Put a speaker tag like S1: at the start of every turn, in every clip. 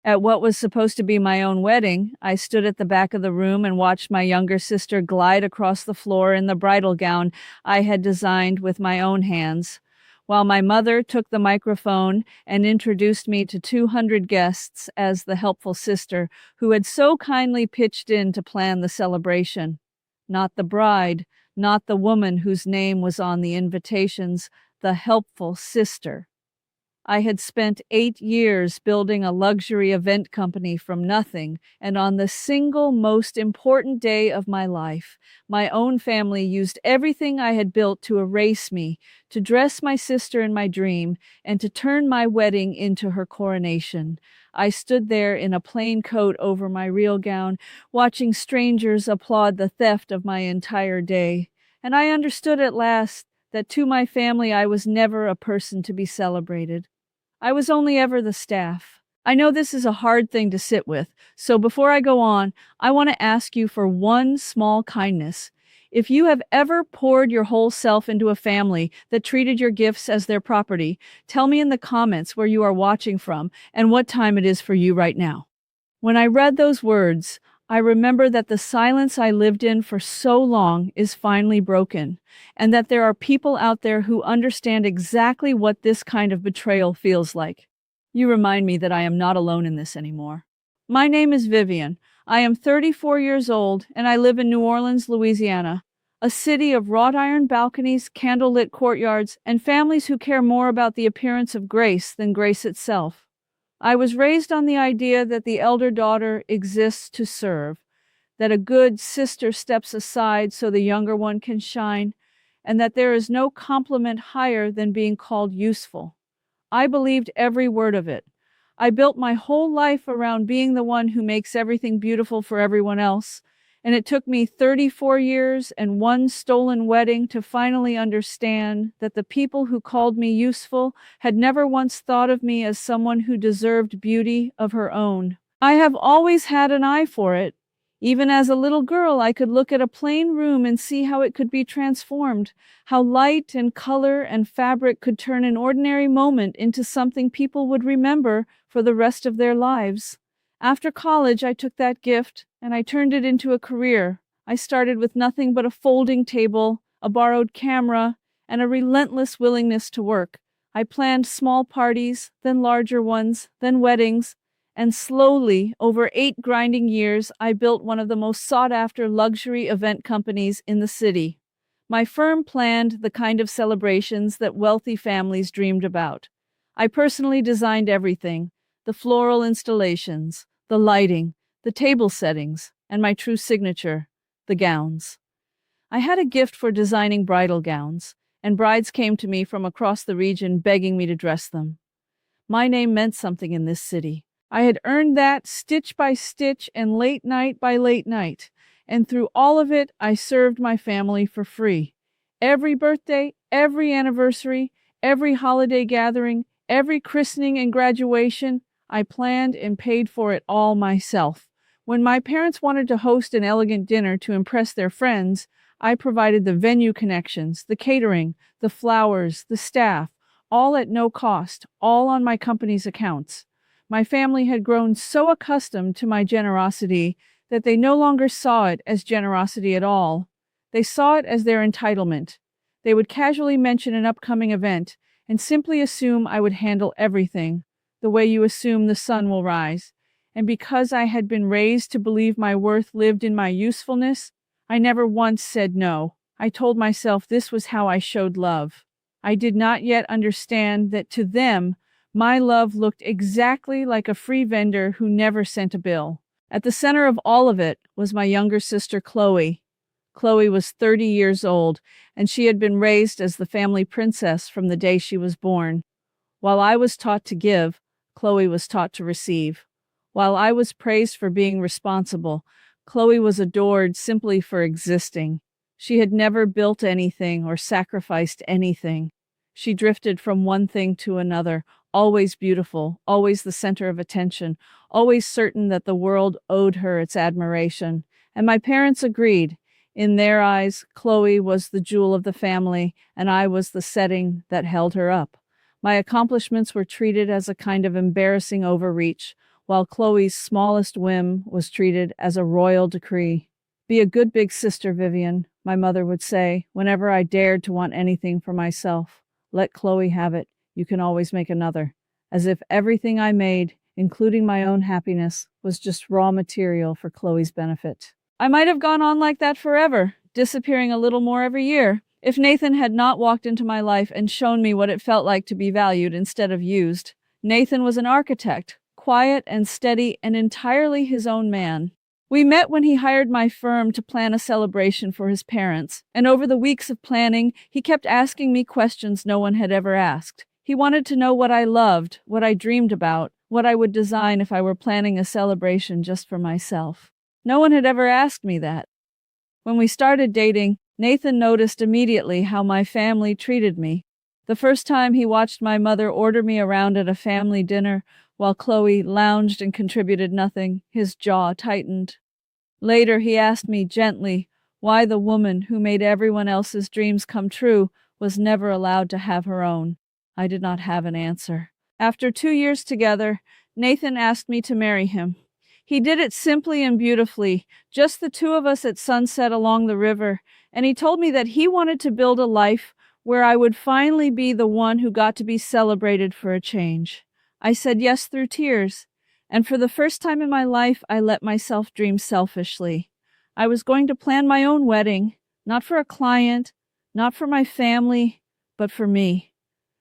S1: At what was supposed to be my own wedding, I stood at the back of the room and watched my younger sister glide across the floor in the bridal gown I had designed with my own hands, while my mother took the microphone and introduced me to 200 guests as the helpful sister who had so kindly pitched in to plan the celebration. Not the bride, not the woman whose name was on the invitations, the helpful sister. I had spent 8 years building a luxury event company from nothing, and on the single most important day of my life, my own family used everything I had built to erase me, to dress my sister in my dream, and to turn my wedding into her coronation. I stood there in a plain coat over my real gown, watching strangers applaud the theft of my entire day. And I understood at last that to my family I was never a person to be celebrated. I was only ever the staff. I know this is a hard thing to sit with, so before I go on, I want to ask you for one small kindness. If you have ever poured your whole self into a family that treated your gifts as their property, tell me in the comments where you are watching from and what time it is for you right now. When I read those words, I remember that the silence I lived in for so long is finally broken, and that there are people out there who understand exactly what this kind of betrayal feels like. You remind me that I am not alone in this anymore. My name is Vivian. I am 34 years old, and I live in New Orleans, Louisiana, a city of wrought iron balconies, candlelit courtyards, and families who care more about the appearance of grace than grace itself. I was raised on the idea that the elder daughter exists to serve, that a good sister steps aside so the younger one can shine, and that there is no compliment higher than being called useful. I believed every word of it. I built my whole life around being the one who makes everything beautiful for everyone else, and it took me 34 years and one stolen wedding to finally understand that the people who called me useful had never once thought of me as someone who deserved beauty of her own. I have always had an eye for it. Even as a little girl, I could look at a plain room and see how it could be transformed, how light and color and fabric could turn an ordinary moment into something people would remember for the rest of their lives. After college, I took that gift and I turned it into a career. I started with nothing but a folding table, a borrowed camera, and a relentless willingness to work. I planned small parties, then larger ones, then weddings, and slowly, over 8 grinding years, I built one of the most sought-after luxury event companies in the city. My firm planned the kind of celebrations that wealthy families dreamed about. I personally designed everything: the floral installations, the lighting, the table settings, and my true signature, the gowns. I had a gift for designing bridal gowns, and brides came to me from across the region begging me to dress them. My name meant something in this city. I had earned that stitch by stitch and late night by late night, and through all of it, I served my family for free. Every birthday, every anniversary, every holiday gathering, every christening and graduation, I planned and paid for it all myself. When my parents wanted to host an elegant dinner to impress their friends, I provided the venue connections, the catering, the flowers, the staff, all at no cost, all on my company's accounts. My family had grown so accustomed to my generosity that they no longer saw it as generosity at all. They saw it as their entitlement. They would casually mention an upcoming event and simply assume I would handle everything, the way you assume the sun will rise. And because I had been raised to believe my worth lived in my usefulness, I never once said no. I told myself this was how I showed love. I did not yet understand that to them, my love looked exactly like a free vendor who never sent a bill. At the center of all of it was my younger sister, Chloe. Chloe was 30 years old, and she had been raised as the family princess from the day she was born. While I was taught to give, Chloe was taught to receive. While I was praised for being responsible, Chloe was adored simply for existing. She had never built anything or sacrificed anything. She drifted from one thing to another, always beautiful, always the center of attention, always certain that the world owed her its admiration. And my parents agreed. In their eyes, Chloe was the jewel of the family, and I was the setting that held her up. My accomplishments were treated as a kind of embarrassing overreach, while Chloe's smallest whim was treated as a royal decree. "Be a good big sister, Vivian," my mother would say whenever I dared to want anything for myself. "Let Chloe have it. You can always make another." As if everything I made, including my own happiness, was just raw material for Chloe's benefit. I might have gone on like that forever, disappearing a little more every year, if Nathan had not walked into my life and shown me what it felt like to be valued instead of used. Nathan was an architect, quiet and steady and entirely his own man. We met when he hired my firm to plan a celebration for his parents, and over the weeks of planning, he kept asking me questions no one had ever asked. He wanted to know what I loved, what I dreamed about, what I would design if I were planning a celebration just for myself. No one had ever asked me that. When we started dating, Nathan noticed immediately how my family treated me. The first time he watched my mother order me around at a family dinner while Chloe lounged and contributed nothing, his jaw tightened. Later, he asked me gently why the woman who made everyone else's dreams come true was never allowed to have her own. I did not have an answer. After 2 years together, Nathan asked me to marry him. He did it simply and beautifully, just the two of us at sunset along the river, and he told me that he wanted to build a life where I would finally be the one who got to be celebrated for a change. I said yes through tears, and for the first time in my life, I let myself dream selfishly. I was going to plan my own wedding, not for a client, not for my family, but for me.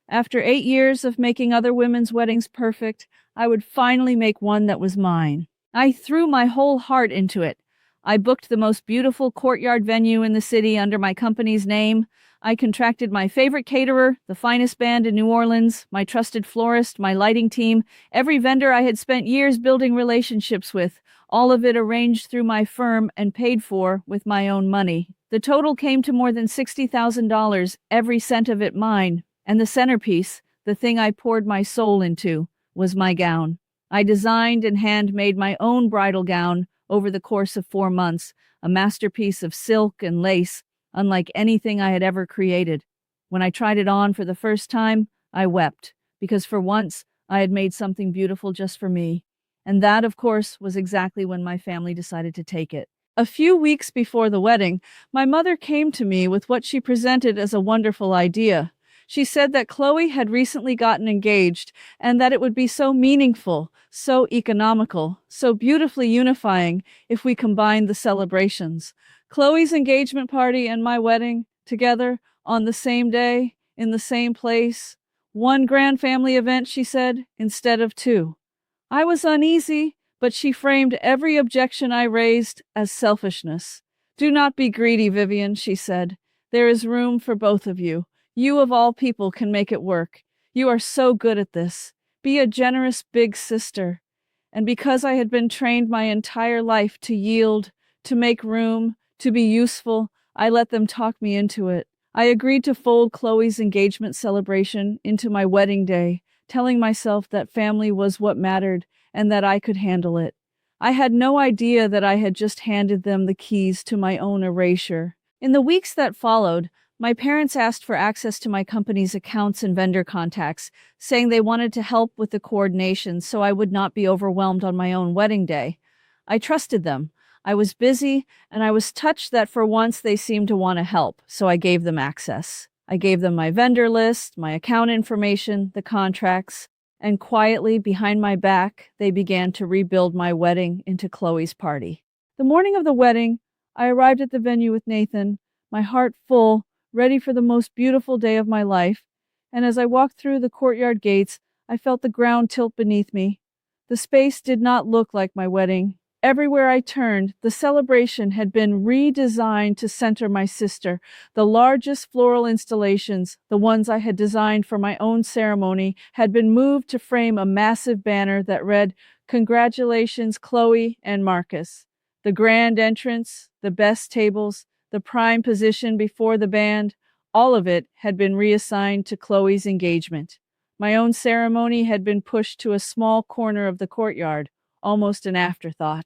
S1: After 8 years of making other women's weddings perfect, I would finally make one that was mine. I threw my whole heart into it. I booked the most beautiful courtyard venue in the city under my company's name. I contracted my favorite caterer, the finest band in New Orleans, my trusted florist, my lighting team, every vendor I had spent years building relationships with, all of it arranged through my firm and paid for with my own money. The total came to more than $60,000, every cent of it mine. And the centerpiece, the thing I poured my soul into, was my gown. I designed and handmade my own bridal gown over the course of 4 months, a masterpiece of silk and lace, unlike anything I had ever created. When I tried it on for the first time, I wept, because for once I had made something beautiful just for me. And that, of course, was exactly when my family decided to take it. A few weeks before the wedding, my mother came to me with what she presented as a wonderful idea. She said that Chloe had recently gotten engaged and that it would be so meaningful, so economical, so beautifully unifying if we combined the celebrations. Chloe's engagement party and my wedding together on the same day, in the same place. One grand family event, she said, instead of 2. I was uneasy, but she framed every objection I raised as selfishness. "Do not be greedy, Vivian," she said. "There is room for both of you. You of all people can make it work. You are so good at this. Be a generous big sister." And because I had been trained my entire life to yield, to make room, to be useful, I let them talk me into it. I agreed to fold Chloe's engagement celebration into my wedding day, telling myself that family was what mattered and that I could handle it. I had no idea that I had just handed them the keys to my own erasure. In the weeks that followed, my parents asked for access to my company's accounts and vendor contacts, saying they wanted to help with the coordination so I would not be overwhelmed on my own wedding day. I trusted them. I was busy, and I was touched that for once they seemed to want to help, so I gave them access. I gave them my vendor list, my account information, the contracts, and quietly, behind my back, they began to rebuild my wedding into Chloe's party. The morning of the wedding, I arrived at the venue with Nathan, my heart full, ready for the most beautiful day of my life, and as I walked through the courtyard gates, I felt the ground tilt beneath me. The space did not look like my wedding. Everywhere I turned, the celebration had been redesigned to center my sister. The largest floral installations, the ones I had designed for my own ceremony, had been moved to frame a massive banner that read, "Congratulations, Chloe and Marcus." The grand entrance, the best tables, the prime position before the band, all of it had been reassigned to Chloe's engagement. My own ceremony had been pushed to a small corner of the courtyard, almost an afterthought.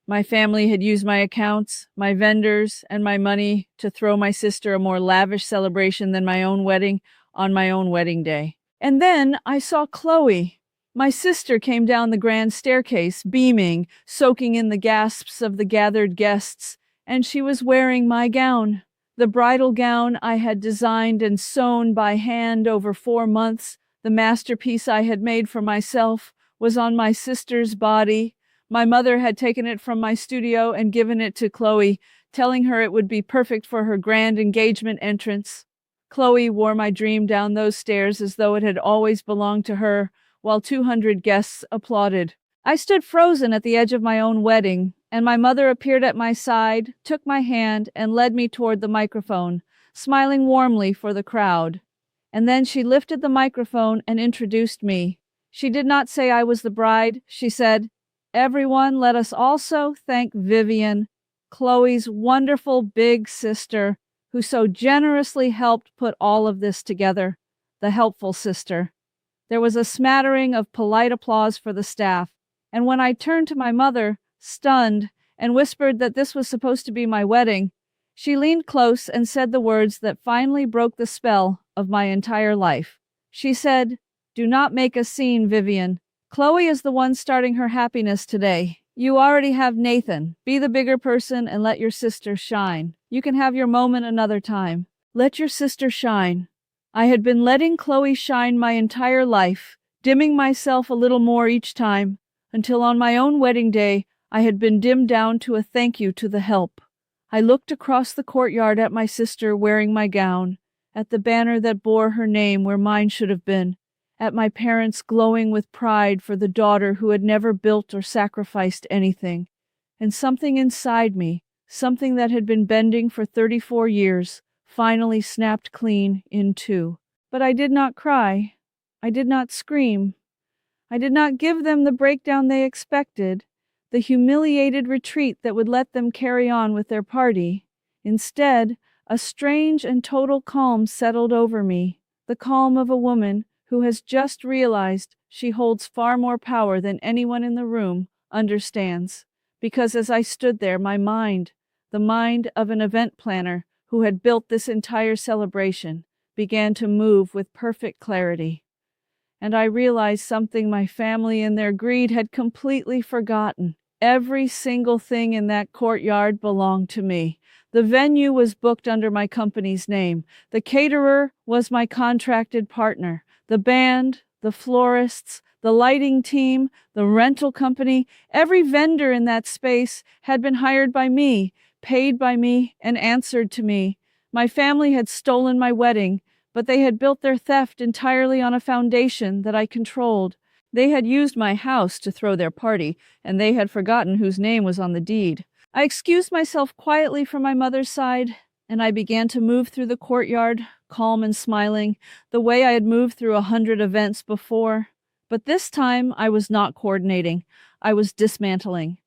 S1: My family had used my accounts, my vendors, and my money to throw my sister a more lavish celebration than my own wedding on my own wedding day. And then I saw Chloe. My sister came down the grand staircase, beaming, soaking in the gasps of the gathered guests, and she was wearing my gown. The bridal gown I had designed and sewn by hand over 4 months, the masterpiece I had made for myself, was on my sister's body. My mother had taken it from my studio and given it to Chloe, telling her it would be perfect for her grand engagement entrance. Chloe wore my dream down those stairs as though it had always belonged to her, while 200 guests applauded. I stood frozen at the edge of my own wedding, and my mother appeared at my side, took my hand, and led me toward the microphone, smiling warmly for the crowd. And then she lifted the microphone and introduced me. She did not say I was the bride. She said, "Everyone, let us also thank Vivian, Chloe's wonderful big sister, who so generously helped put all of this together, the helpful sister." There was a smattering of polite applause for the staff, and when I turned to my mother, stunned, and whispered that this was supposed to be my wedding, she leaned close and said the words that finally broke the spell of my entire life. She said, "Do not make a scene, Vivian. Chloe is the one starting her happiness today. You already have Nathan. Be the bigger person and let your sister shine. You can have your moment another time. Let your sister shine." I had been letting Chloe shine my entire life, dimming myself a little more each time, until on my own wedding day, I had been dimmed down to a thank you to the help. I looked across the courtyard at my sister wearing my gown, at the banner that bore her name where mine should have been, at my parents glowing with pride for the daughter who had never built or sacrificed anything, and something inside me, something that had been bending for 34 years, finally snapped clean in two. But I did not cry. I did not scream. I did not give them the breakdown they expected, the humiliated retreat that would let them carry on with their party. Instead, a strange and total calm settled over me, the calm of a woman who has just realized she holds far more power than anyone in the room understands. Because as I stood there, my mind, the mind of an event planner who had built this entire celebration, began to move with perfect clarity. And I realized something my family in their greed had completely forgotten. Every single thing in that courtyard belonged to me. The venue was booked under my company's name. The caterer was my contracted partner. The band, the florists, the lighting team, the rental company, every vendor in that space had been hired by me, paid by me, and answered to me. My family had stolen my wedding, but they had built their theft entirely on a foundation that I controlled. They had used my house to throw their party, and they had forgotten whose name was on the deed. I excused myself quietly from my mother's side, and I began to move through the courtyard, calm and smiling, the way I had moved through 100 events before. But this time I was not coordinating. I was dismantling.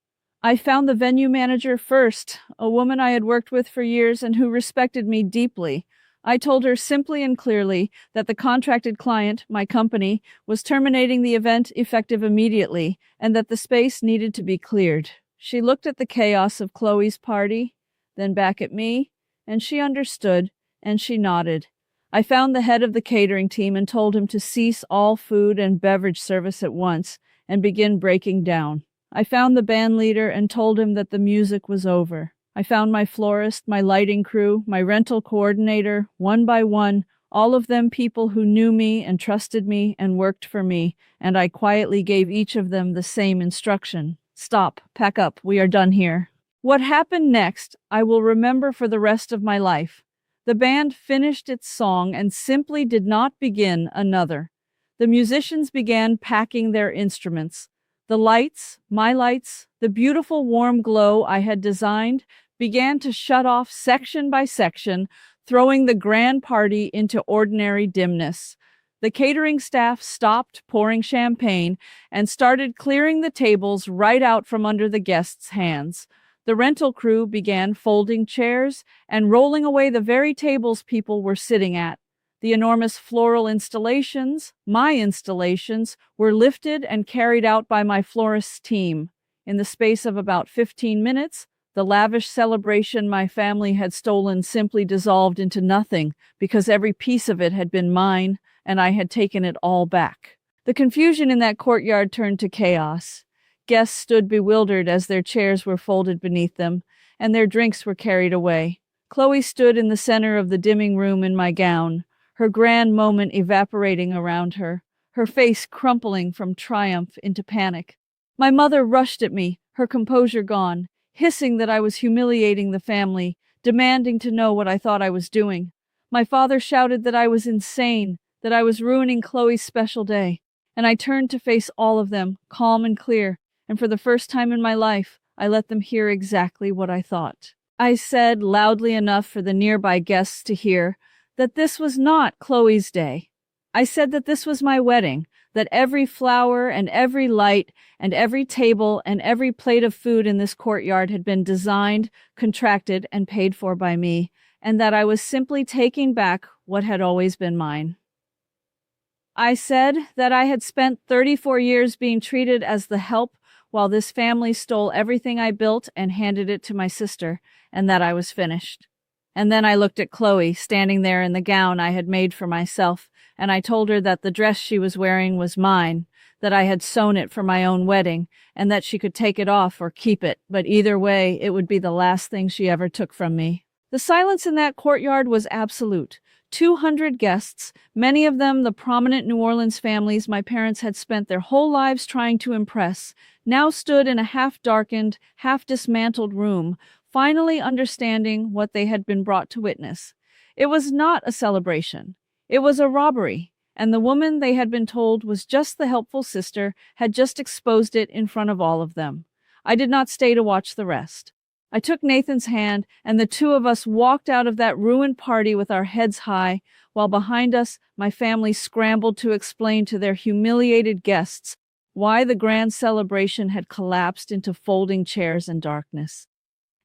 S1: I found the venue manager first, a woman I had worked with for years and who respected me deeply. I told her simply and clearly that the contracted client, my company, was terminating the event effective immediately and that the space needed to be cleared. She looked at the chaos of Chloe's party, then back at me, and she understood, and she nodded. I found the head of the catering team and told him to cease all food and beverage service at once and begin breaking down. I found the band leader and told him that the music was over. I found my florist, my lighting crew, my rental coordinator, one by one, all of them people who knew me and trusted me and worked for me, and I quietly gave each of them the same instruction. Stop, pack up, we are done here. What happened next, I will remember for the rest of my life. The band finished its song and simply did not begin another. The musicians began packing their instruments. The lights, my lights, the beautiful warm glow I had designed began to shut off section by section, throwing the grand party into ordinary dimness. The catering staff stopped pouring champagne and started clearing the tables right out from under the guests' hands. The rental crew began folding chairs and rolling away the very tables people were sitting at. The enormous floral installations, my installations, were lifted and carried out by my florist's team. In the space of about 15 minutes, the lavish celebration my family had stolen simply dissolved into nothing because every piece of it had been mine and I had taken it all back. The confusion in that courtyard turned to chaos. Guests stood bewildered as their chairs were folded beneath them, and their drinks were carried away. Chloe stood in the center of the dimming room in my gown, her grand moment evaporating around her, her face crumpling from triumph into panic. My mother rushed at me, her composure gone, hissing that I was humiliating the family, demanding to know what I thought I was doing. My father shouted that I was insane, that I was ruining Chloe's special day, and I turned to face all of them, calm and clear, and for the first time in my life, I let them hear exactly what I thought. I said loudly enough for the nearby guests to hear that this was not Chloe's day. I said that this was my wedding, that every flower and every light and every table and every plate of food in this courtyard had been designed, contracted, and paid for by me, and that I was simply taking back what had always been mine. I said that I had spent 34 years being treated as the help while this family stole everything I built and handed it to my sister, and that I was finished. And then I looked at Chloe, standing there in the gown I had made for myself, and I told her that the dress she was wearing was mine, that I had sewn it for my own wedding, and that she could take it off or keep it, but either way, it would be the last thing she ever took from me. The silence in that courtyard was absolute. 200 guests, many of them the prominent New Orleans families my parents had spent their whole lives trying to impress, now stood in a half-darkened, half-dismantled room, finally understanding what they had been brought to witness. It was not a celebration. It was a robbery, and the woman they had been told was just the helpful sister had just exposed it in front of all of them. I did not stay to watch the rest. I took Nathan's hand, and the two of us walked out of that ruined party with our heads high, while behind us, my family scrambled to explain to their humiliated guests why the grand celebration had collapsed into folding chairs and darkness.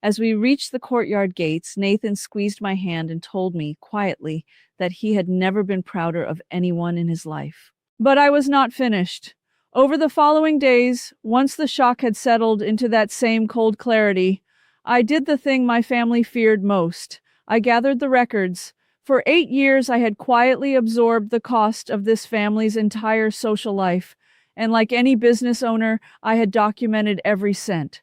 S1: As we reached the courtyard gates, Nathan squeezed my hand and told me, quietly, that he had never been prouder of anyone in his life. But I was not finished. Over the following days, once the shock had settled into that same cold clarity, I did the thing my family feared most. I gathered the records. For 8 years, I had quietly absorbed the cost of this family's entire social life, and like any business owner, I had documented every cent.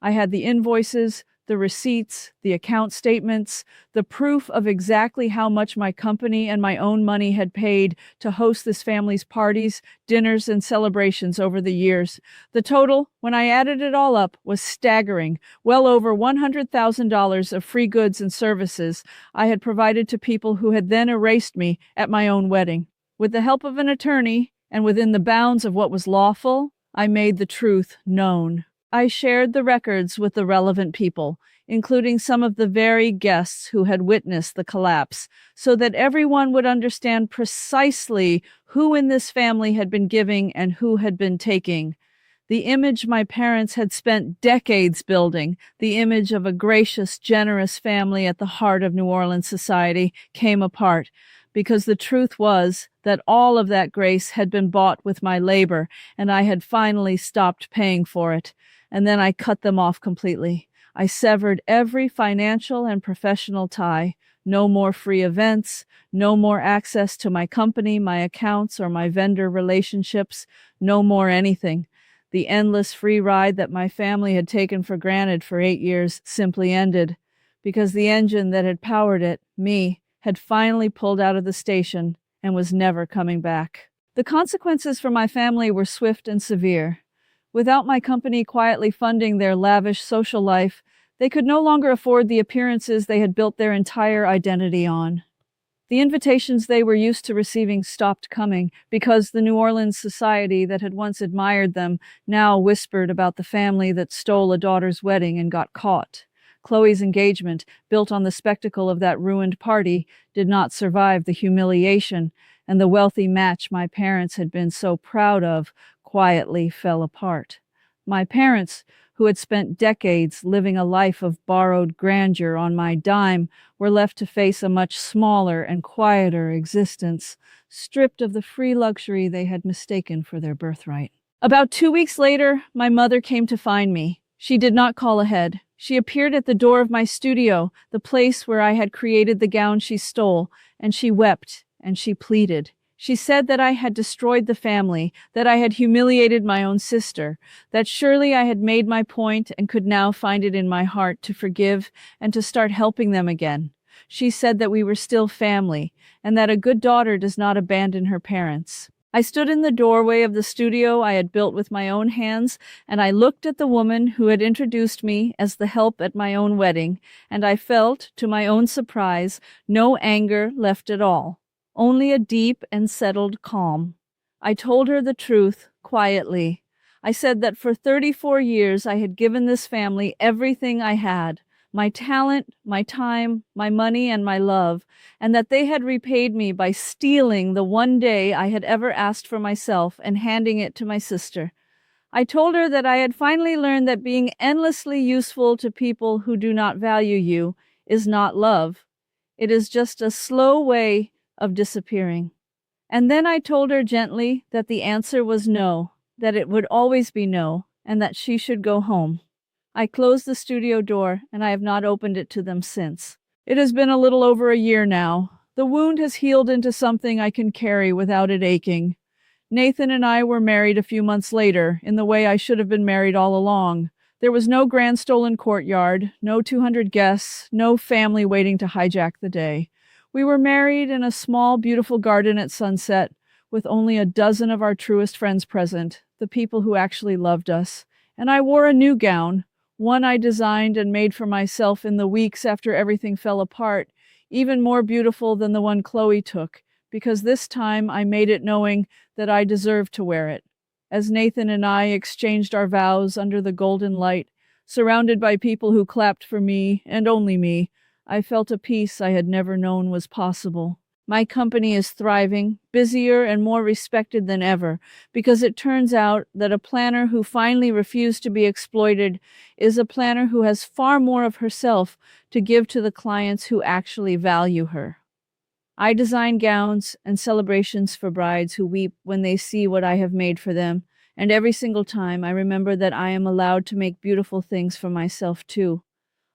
S1: I had the invoices, the receipts, the account statements, the proof of exactly how much my company and my own money had paid to host this family's parties, dinners, and celebrations over the years. The total, when I added it all up, was staggering. Well over $100,000 of free goods and services I had provided to people who had then erased me at my own wedding. With the help of an attorney, and within the bounds of what was lawful, I made the truth known. I shared the records with the relevant people, including some of the very guests who had witnessed the collapse, so that everyone would understand precisely who in this family had been giving and who had been taking. The image my parents had spent decades building, the image of a gracious, generous family at the heart of New Orleans society, came apart, because the truth was that all of that grace had been bought with my labor, and I had finally stopped paying for it. And then I cut them off completely. I severed every financial and professional tie. No more free events, no more access to my company, my accounts, or my vendor relationships, no more anything. The endless free ride that my family had taken for granted for 8 years simply ended, because the engine that had powered it, me, had finally pulled out of the station and was never coming back. The consequences for my family were swift and severe. Without my company quietly funding their lavish social life, they could no longer afford the appearances they had built their entire identity on. The invitations they were used to receiving stopped coming because the New Orleans society that had once admired them now whispered about the family that stole a daughter's wedding and got caught. Chloe's engagement, built on the spectacle of that ruined party, did not survive the humiliation, and the wealthy match my parents had been so proud of quietly fell apart. My parents, who had spent decades living a life of borrowed grandeur on my dime, were left to face a much smaller and quieter existence, stripped of the free luxury they had mistaken for their birthright. About 2 weeks later, my mother came to find me. She did not call ahead. She appeared at the door of my studio, the place where I had created the gown she stole, and she wept and she pleaded. She said that I had destroyed the family, that I had humiliated my own sister, that surely I had made my point and could now find it in my heart to forgive and to start helping them again. She said that we were still family, and that a good daughter does not abandon her parents. I stood in the doorway of the studio I had built with my own hands, and I looked at the woman who had introduced me as the help at my own wedding, and I felt, to my own surprise, no anger left at all. Only a deep and settled calm. I told her the truth, quietly. I said that for 34 years I had given this family everything I had, my talent, my time, my money, and my love, and that they had repaid me by stealing the one day I had ever asked for myself and handing it to my sister. I told her that I had finally learned that being endlessly useful to people who do not value you is not love. It is just a slow way of disappearing. And then I told her gently that the answer was no, that it would always be no, and that she should go home. I closed the studio door, and I have not opened it to them since. It has been a little over a year now. The wound has healed into something I can carry without it aching. Nathan and I were married a few months later, in the way I should have been married all along. There was no grand stolen courtyard, no 200 guests, no family waiting to hijack the day. We were married in a small, beautiful garden at sunset, with only a dozen of our truest friends present, the people who actually loved us. And I wore a new gown, one I designed and made for myself in the weeks after everything fell apart, even more beautiful than the one Chloe took, because this time I made it knowing that I deserved to wear it. As Nathan and I exchanged our vows under the golden light, surrounded by people who clapped for me and only me, I felt a peace I had never known was possible. My company is thriving, busier and more respected than ever, because it turns out that a planner who finally refused to be exploited is a planner who has far more of herself to give to the clients who actually value her. I design gowns and celebrations for brides who weep when they see what I have made for them, and every single time I remember that I am allowed to make beautiful things for myself too.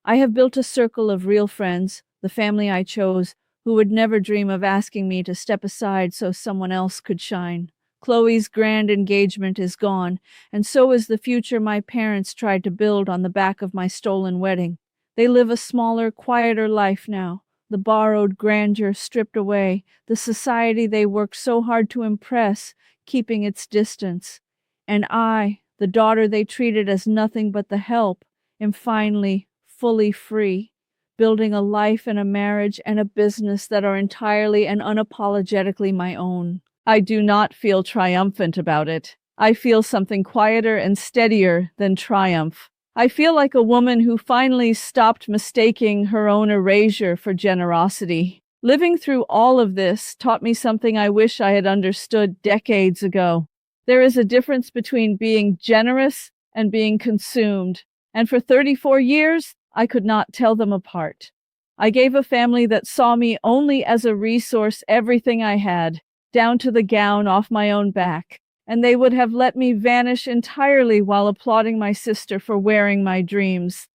S1: I have built a circle of real friends, the family I chose, who would never dream of asking me to step aside so someone else could shine. Chloe's grand engagement is gone, and so is the future my parents tried to build on the back of my stolen wedding. They live a smaller, quieter life now, the borrowed grandeur stripped away, the society they worked so hard to impress, keeping its distance. And I, the daughter they treated as nothing but the help, am finally fully free, building a life and a marriage and a business that are entirely and unapologetically my own. I do not feel triumphant about it. I feel something quieter and steadier than triumph. I feel like a woman who finally stopped mistaking her own erasure for generosity. Living through all of this taught me something I wish I had understood decades ago. There is a difference between being generous and being consumed, and for 34 years, I could not tell them apart. I gave a family that saw me only as a resource everything I had, down to the gown off my own back, and they would have let me vanish entirely while applauding my sister for wearing my dreams.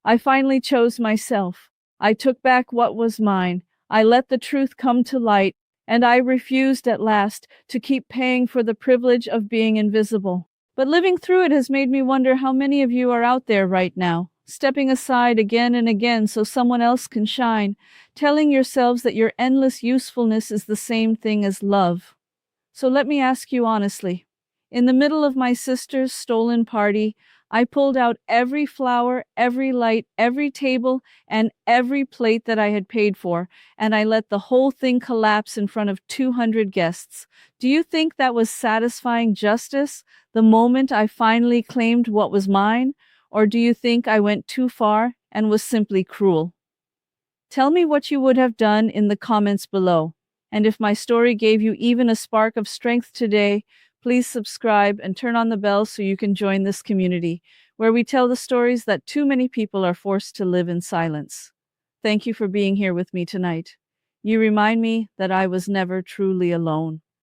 S1: I finally chose myself. I took back what was mine. I let the truth come to light, and I refused at last to keep paying for the privilege of being invisible. But living through it has made me wonder how many of you are out there right now, stepping aside again and again so someone else can shine, telling yourselves that your endless usefulness is the same thing as love. So let me ask you honestly. In the middle of my sister's stolen party, I pulled out every flower, every light, every table, and every plate that I had paid for, and I let the whole thing collapse in front of 200 guests. Do you think that was satisfying justice, the moment I finally claimed what was mine? Or do you think I went too far and was simply cruel? Tell me what you would have done in the comments below. And if my story gave you even a spark of strength today, please subscribe and turn on the bell so you can join this community, where we tell the stories that too many people are forced to live in silence. Thank you for being here with me tonight. You remind me that I was never truly alone.